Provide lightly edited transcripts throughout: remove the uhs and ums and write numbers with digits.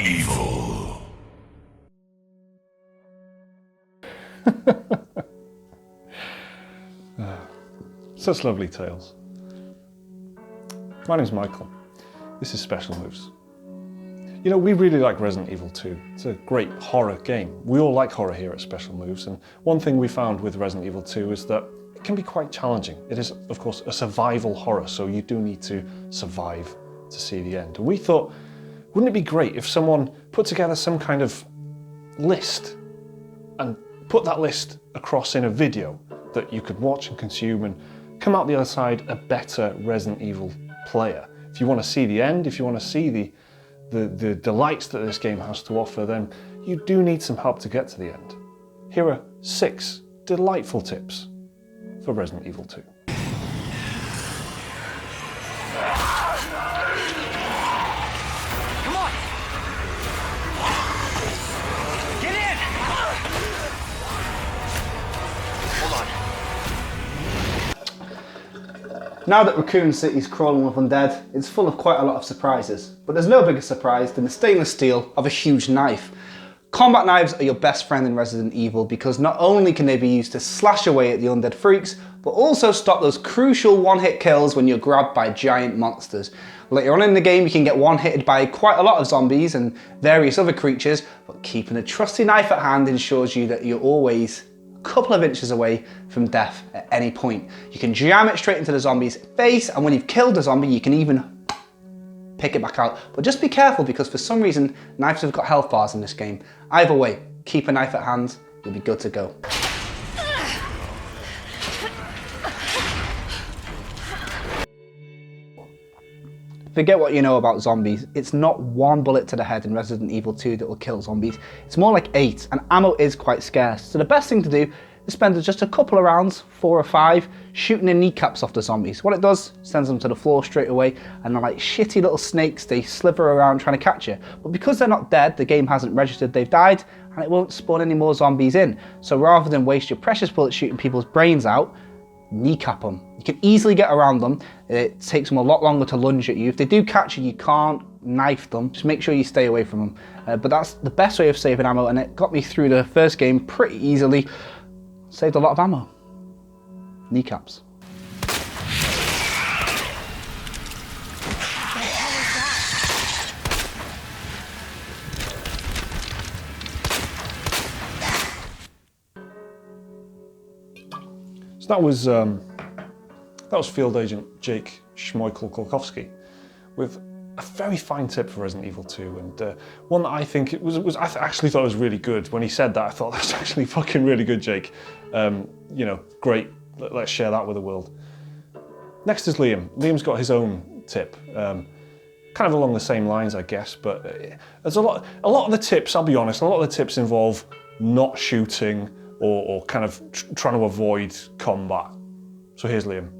Evil. Such lovely tales. My name's Michael. This is Special Moves. You know, we really like Resident Evil 2. It's a great horror game. We all like horror here at Special Moves, and one thing we found with Resident Evil 2 is that it can be quite challenging. It is, of course, a survival horror, so you do need to survive to see the end. And we thought, wouldn't it be great if someone put together some kind of list and put that list across in a video that you could watch and consume and come out the other side a better Resident Evil player. If you want to see the end, if you want to see the delights that this game has to offer, then you do need some help to get to the end. Here are 6 delightful tips for Resident Evil 2. Come on! Get in! Hold on. Now that Raccoon City's crawling with undead, it's full of quite a lot of surprises. But there's no bigger surprise than the stainless steel of a huge knife. Combat knives are your best friend in Resident Evil because not only can they be used to slash away at the undead freaks, but also stop those crucial one-hit kills when you're grabbed by giant monsters. Later on in the game you can get one-hitted by quite a lot of zombies and various other creatures, but keeping a trusty knife at hand ensures you that you're always a couple of inches away from death at any point. You can jam it straight into the zombie's face, and when you've killed a zombie you can even pick it back out. But just be careful because for some reason knives have got health bars in this game. Either way, keep a knife at hand, you'll be good to go. Forget what you know about zombies. It's not one bullet to the head in Resident Evil 2 that will kill zombies. It's more like 8, and ammo is quite scarce. So the best thing to do is spend just a couple of rounds, 4 or 5, shooting the kneecaps off the zombies. What it does, sends them to the floor straight away, and they're like shitty little snakes, they slither around trying to catch you. But because they're not dead, the game hasn't registered they've died, and it won't spawn any more zombies in. So rather than waste your precious bullets shooting people's brains out, kneecap them. You can easily get around them. It takes them a lot longer to lunge at you. If they do catch you, you can't knife them. Just make sure you stay away from them. But that's the best way of saving ammo, and it got me through the first game pretty easily. Saved a lot of ammo. Kneecaps. So that was Field Agent Jake Schmeichel-Kolkowski with a very fine tip for Resident Evil 2, and one that I think actually thought was really good. When he said that, I thought that's actually fucking really good, Jake. You know, great. Let's share that with the world. Next is Liam. Liam's got his own tip, kind of along the same lines, I guess. But there's a lot of the tips. I'll be honest. A lot of the tips involve not shooting or kind of trying to avoid combat. So here's Liam.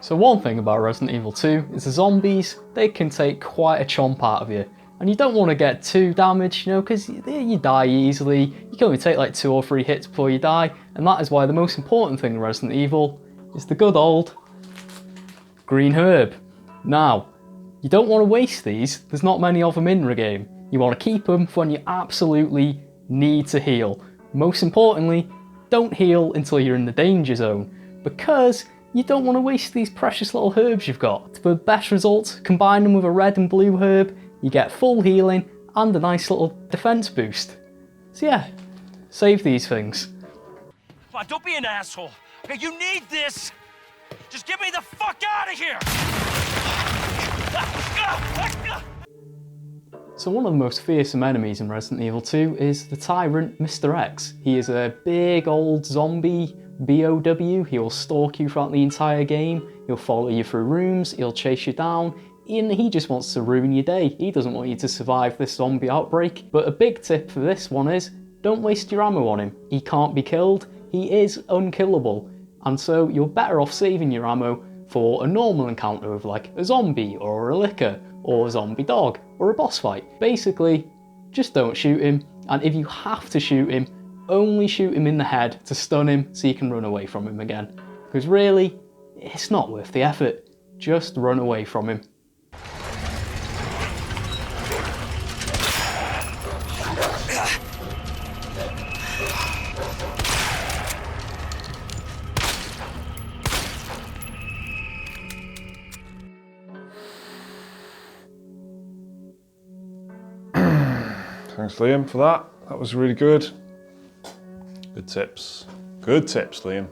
So one thing about Resident Evil 2 is the zombies, they can take quite a chomp out of you. And you don't want to get too damaged, you know, because you die easily. You can only take like 2 or 3 hits before you die. And that is why the most important thing in Resident Evil is the good old green herb. Now, you don't want to waste these. There's not many of them in the game. You want to keep them for when you absolutely need to heal. Most importantly, don't heal until you're in the danger zone, because you don't want to waste these precious little herbs you've got. For the best results, combine them with a red and blue herb, you get full healing and a nice little defense boost. So yeah, save these things. Come on, don't be an asshole. Okay, you need this. Just get me the fuck out of here. So one of the most fearsome enemies in Resident Evil 2 is the tyrant Mr. X. He is a big old zombie BOW. He will stalk you throughout the entire game. He'll follow you through rooms, he'll chase you down, and he just wants to ruin your day. He doesn't want you to survive this zombie outbreak. But a big tip for this one is, don't waste your ammo on him. He can't be killed, he is unkillable. And so you're better off saving your ammo for a normal encounter with like a zombie or a licker or a zombie dog or a boss fight. Basically, just don't shoot him, and if you have to shoot him, only shoot him in the head to stun him so you can run away from him again. Because really, it's not worth the effort. Just run away from him. Thanks, Liam, for that. That was really good. Good tips. Good tips, Liam.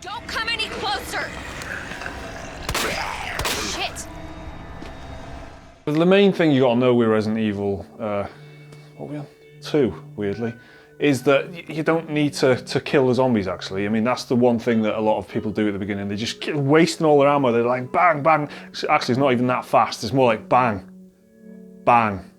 Don't come any closer! Shit! But the main thing you gotta know with Resident Evil, what are we on? 2, weirdly, is that you don't need to kill the zombies, actually. I mean, that's the one thing that a lot of people do at the beginning. They just keep wasting all their ammo. They're like, bang, bang. Actually, it's not even that fast. It's more like bang, bang,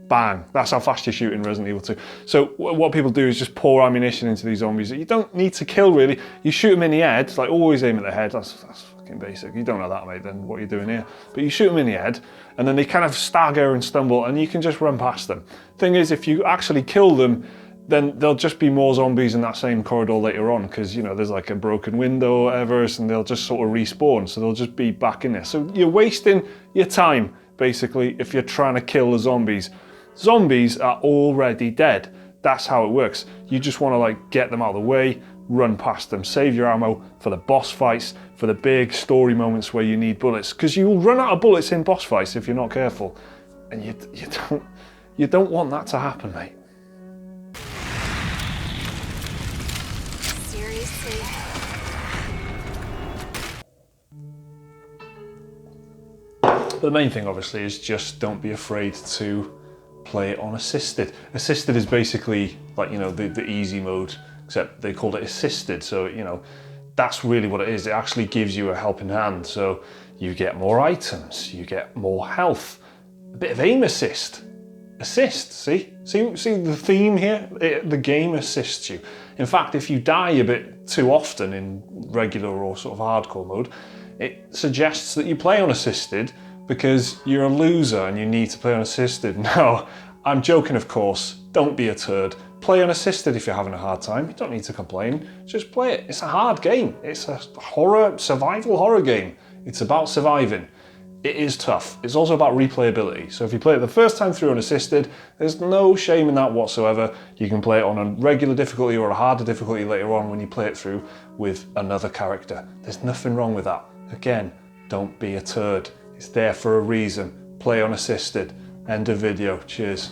bang. That's how fast you shoot in Resident Evil 2. So what people do is just pour ammunition into these zombies that you don't need to kill, really. You shoot them in the head, like always aim at the head. That's fucking basic. You don't know that, mate, then what are you doing here? But you shoot them in the head, and then they kind of stagger and stumble, and you can just run past them. Thing is, if you actually kill them, then there'll just be more zombies in that same corridor later on, because, you know, there's like a broken window or whatever, and they'll just sort of respawn, so they'll just be back in there. So you're wasting your time, basically, if you're trying to kill the zombies. Zombies are already dead. That's how it works. You just want to like get them out of the way, run past them, save your ammo for the boss fights, for the big story moments where you need bullets, because you'll run out of bullets in boss fights if you're not careful, and you don't want that to happen, mate. Seriously? But the main thing, obviously, is just don't be afraid to play it on assisted. Assisted is basically like, you know, the easy mode, except they called it assisted. So, you know, that's really what it is. It actually gives you a helping hand. So you get more items, you get more health, a bit of aim assist. Assist, see the theme here? The game assists you. In fact, if you die a bit too often in regular or sort of hardcore mode, it suggests that you play on assisted because you're a loser and you need to play on assisted. No, I'm joking, of course. Don't be a turd. Play on assisted if you're having a hard time. You don't need to complain. Just play it. It's a hard game. It's a survival horror game. It's about surviving. It is tough. It's also about replayability. So if you play it the first time through unassisted, there's no shame in that whatsoever. You can play it on a regular difficulty or a harder difficulty later on when you play it through with another character. There's nothing wrong with that. Again, don't be a turd. It's there for a reason. Play unassisted. End of video. Cheers.